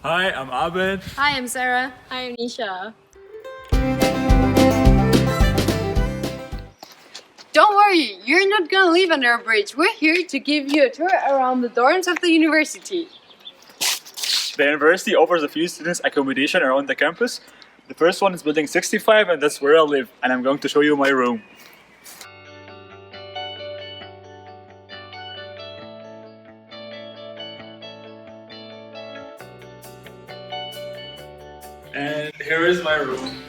Hi, I'm Aabed. Hi, I'm Sarah. Hi, I'm Nisha. Don't worry, you're not gonna leave under a bridge. We're here to give you a tour around the dorms of the university. The university offers a few students accommodation around the campus. The first one is building 65 and that's where I live, and I'm going to show you my room. And here is my room.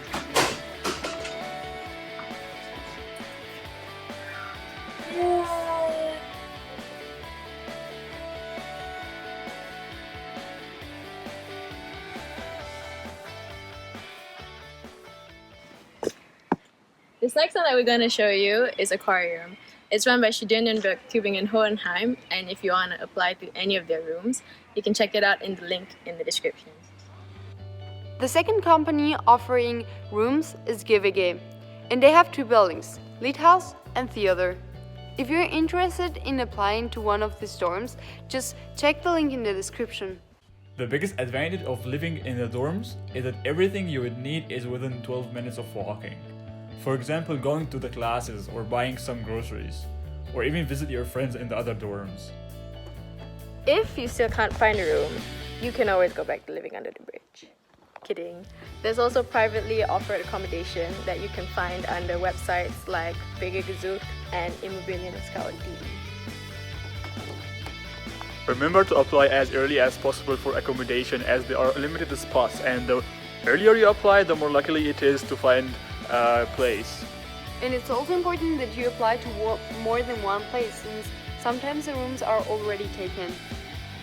This next one that we're going to show you is Aquarium. It's run by Studiums in Hohenheim, and if you want to apply to any of their rooms, you can check it out in the link in the description. The second company offering rooms is GiveAGay, and they have two buildings, Liedhaus and Theater. If you're interested in applying to one of these dorms, just check the link in the description. The biggest advantage of living in the dorms is that everything you would need is within 12 minutes of walking. For example, going to the classes or buying some groceries, or even visit your friends in the other dorms. If you still can't find a room, you can always go back to living under the bridge. Kidding. There's also privately offered accommodation that you can find under websites like Gezocht and Immobilienscout.de. Remember to apply as early as possible for accommodation, as there are limited spots, and the earlier you apply, the more likely it is to find a place. And it's also important that you apply to more than one place, since sometimes the rooms are already taken.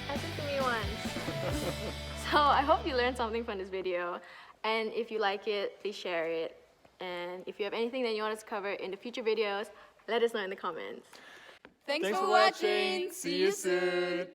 Happened to me once. So I hope you learned something from this video, and if you like it, please share it. And if you have anything that you want us to cover in the future videos, let us know in the comments. Thanks for watching. See you soon.